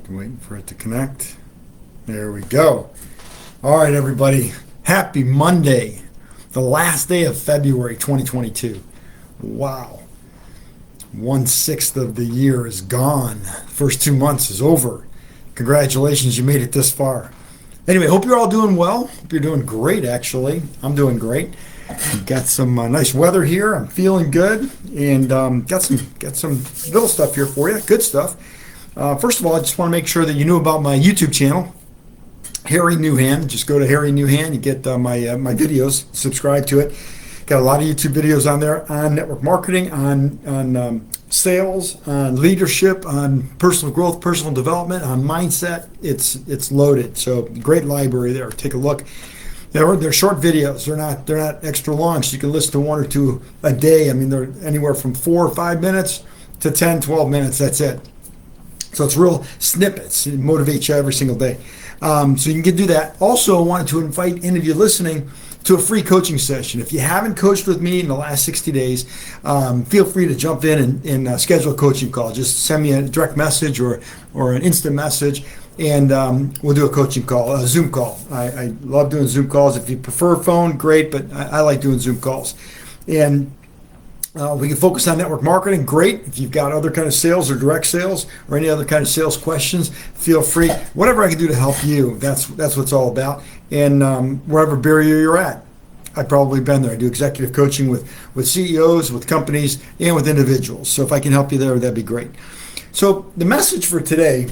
Waiting for it to connect. There we go. All right, everybody. Happy Monday, the last day of February 2022. Wow. 1/6 of the year is gone. First 2 months is over. Congratulations, you made it this far. Anyway, hope you're all doing well. Hope you're doing great, actually. I'm doing great. Got some nice weather here. I'm feeling good, and got some little stuff here for you. Good stuff. First of all, I just want to make sure that you knew about my YouTube channel, Harry Newhan. Just go to Harry Newhan. You get my videos. Subscribe to it. Got a lot of YouTube videos on there on network marketing, on sales, on leadership, on personal growth, personal development, on mindset. It's loaded. So great library there. Take a look. They're short videos. They're not extra long. So you can listen to one or two a day. I mean, they're anywhere from 4 or 5 minutes to 10, 12 minutes. That's it. So it's real snippets. It motivates you every single day. So you can do that. Also, I wanted to invite any of you listening to a free coaching session. If you haven't coached with me in the last 60 days, feel free to jump in and schedule a coaching call. Just send me a direct message or an instant message, and we'll do a coaching call, a Zoom call. I love doing Zoom calls. If you prefer phone, great, but I like doing Zoom calls. And we can focus on network marketing. Great. If you've got other kind of sales or direct sales or any other kind of sales questions, feel free. Whatever I can do to help you, that's what it's all about. And wherever barrier you're at, I've probably been there. I do executive coaching with CEOs, with companies, and with individuals. So if I can help you there, that'd be great. So the message for today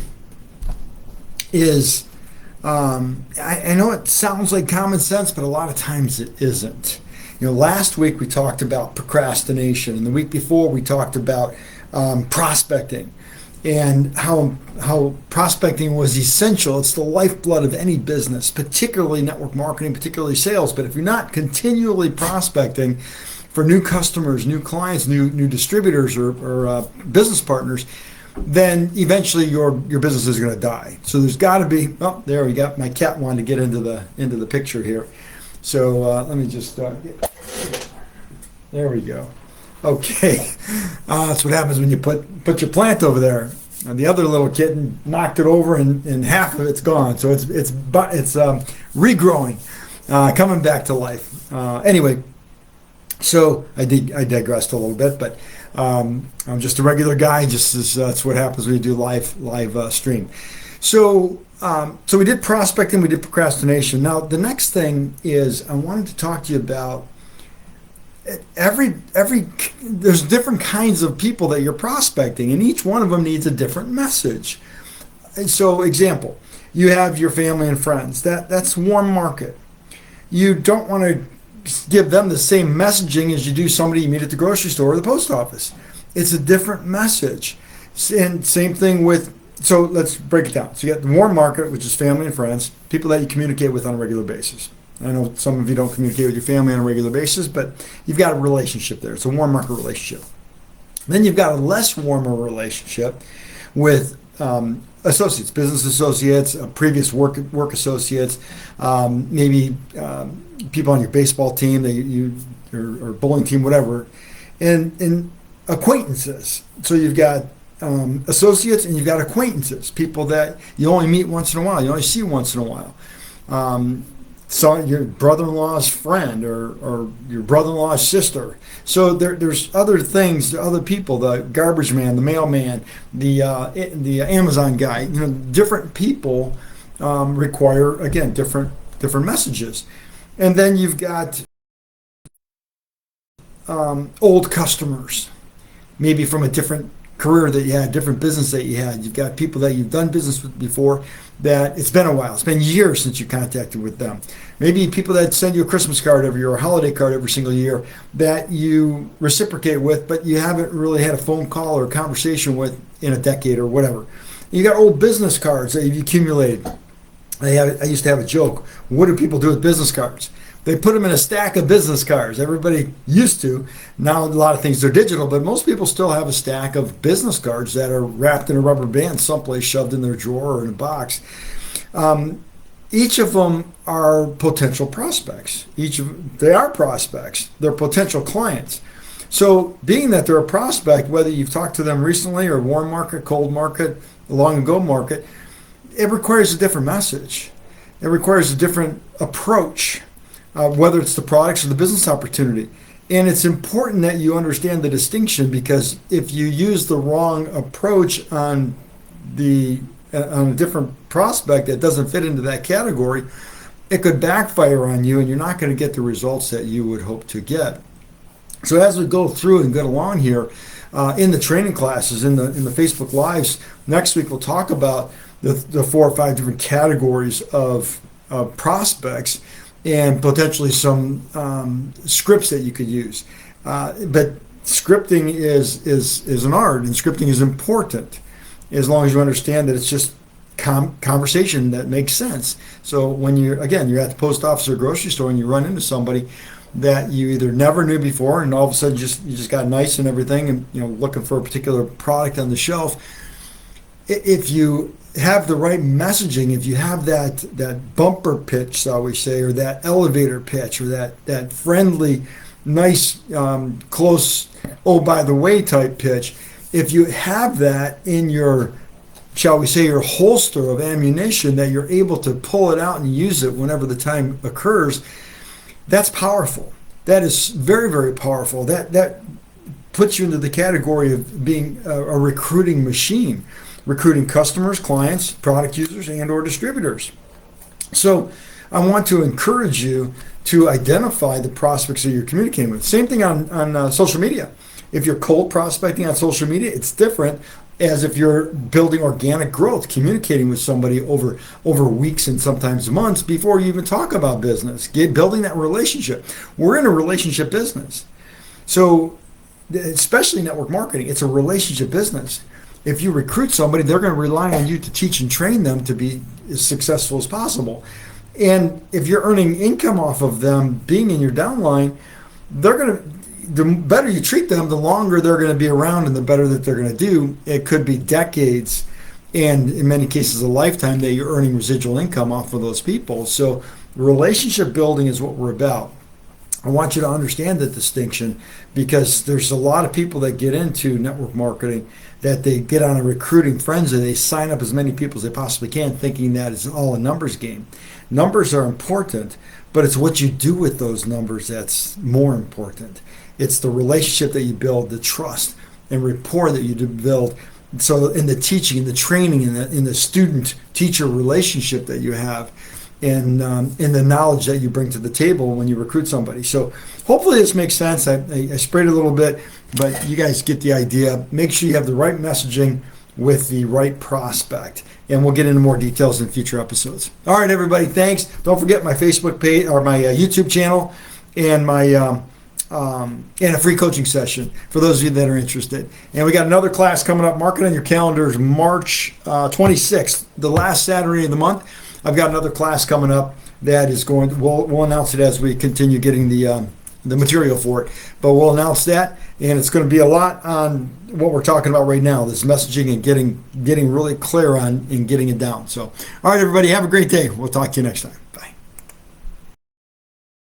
is, I know it sounds like common sense, but a lot of times it isn't. You know, last week we talked about procrastination, and the week before we talked about prospecting, and how prospecting was essential. It's the lifeblood of any business, particularly network marketing, particularly sales. But if you're not continually prospecting for new customers, new clients, new distributors or business partners, then eventually your business is going to die. So there's got to be. Oh, there we go. My cat wanted to get into the picture here. So let me just, there we go. Okay, that's what happens when you put your plant over there. And the other little kitten knocked it over, and half of it's gone. So it's regrowing, coming back to life. Anyway, so I digressed a little bit, but I'm just a regular guy. That's what happens when you do live stream. So we did prospecting, we did procrastination. Now the next thing is I wanted to talk to you about there's different kinds of people that you're prospecting, and each one of them needs a different message. And so example, you have your family and friends. That's one market. You don't want to give them the same messaging as you do somebody you meet at the grocery store or the post office. It's a different message. And same thing with. So let's break it down. So you got the warm market, which is family and friends, people that you communicate with on a regular basis. I know some of you don't communicate with your family on a regular basis, but you've got a relationship there. It's a warm market relationship. Then you've got a less warmer relationship with associates, business associates, previous work associates, maybe people on your baseball team, or bowling team, whatever, and acquaintances. So you've got associates, and you've got acquaintances, people that you only meet once in a while, you only see once in a while. So your brother-in-law's friend or your brother-in-law's sister. So there's other things, other people, the garbage man, the mailman, the Amazon guy. You know, different people require, again, different messages. And then you've got old customers, maybe from a different career that you had, different business that you had. You've got people that you've done business with before that it's been a while. It's been years since you contacted with them. Maybe people that send you a Christmas card every year or a holiday card every single year that you reciprocate with, but you haven't really had a phone call or a conversation with in a decade or whatever. You got old business cards that you've accumulated. I used to have a joke. What do people do with business cards? They put them in a stack of business cards. Everybody used to. Now a lot of things are digital, but most people still have a stack of business cards that are wrapped in a rubber band someplace, shoved in their drawer or in a box. Each of them are potential prospects. They are prospects. They're potential clients. So being that they're a prospect, whether you've talked to them recently or warm market, cold market, long ago market, it requires a different message. It requires a different approach, whether it's the products or the business opportunity. And it's important that you understand the distinction, because if you use the wrong approach on a different prospect that doesn't fit into that category, it could backfire on you, and you're not going to get the results that you would hope to get. So as we go through and get along here in the training classes, in the Facebook Lives, next week we'll talk about the 4 or 5 different categories of prospects, and potentially some scripts that you could use. But scripting is an art, and scripting is important as long as you understand that it's just conversation that makes sense. So when you're at the post office or grocery store and you run into somebody that you either never knew before, and all of a sudden you just got nice and everything, and looking for a particular product on the shelf, if you have the right messaging, if you have that bumper pitch, shall we say, or that elevator pitch, or that friendly, nice, close, oh, by the way type pitch, if you have that in your, shall we say, your holster of ammunition, that you're able to pull it out and use it whenever the time occurs, that's powerful. That is very, very powerful. That puts you into the category of being a recruiting machine, recruiting customers, clients, product users, and or distributors. So I want to encourage you to identify the prospects that you're communicating with. Same thing on social media. If you're cold prospecting on social media, it's different as if you're building organic growth, communicating with somebody over weeks and sometimes months before you even talk about business, building that relationship. We're in a relationship business. So especially network marketing, it's a relationship business. If you recruit somebody, they're going to rely on you to teach and train them to be as successful as possible. And if you're earning income off of them being in your downline, the better you treat them, the longer they're going to be around and the better that they're going to do. It could be decades, and in many cases a lifetime, that you're earning residual income off of those people. So relationship building is what we're about. I want you to understand the distinction, because there's a lot of people that get into network marketing that they get on a recruiting frenzy. They sign up as many people as they possibly can, thinking that it's all a numbers game. Numbers are important, but it's what you do with those numbers that's more important. It's the relationship that you build, the trust and rapport that you build. So in the teaching, in the training, in the student-teacher relationship that you have, and in the knowledge that you bring to the table when you recruit somebody. So hopefully this makes sense. I sprayed a little bit, but you guys get the idea. Make sure you have the right messaging with the right prospect. And we'll get into more details in future episodes. All right, everybody, thanks. Don't forget my Facebook page or my YouTube channel, and my and a free coaching session for those of you that are interested. And we got another class coming up. Mark it on your calendars, March 26th, the last Saturday of the month. I've got another class coming up that is going. We'll announce it as we continue getting the material for it. But we'll announce that, and it's going to be a lot on what we're talking about right now, this messaging and getting really clear on and getting it down. So, all right, everybody, have a great day. We'll talk to you next time.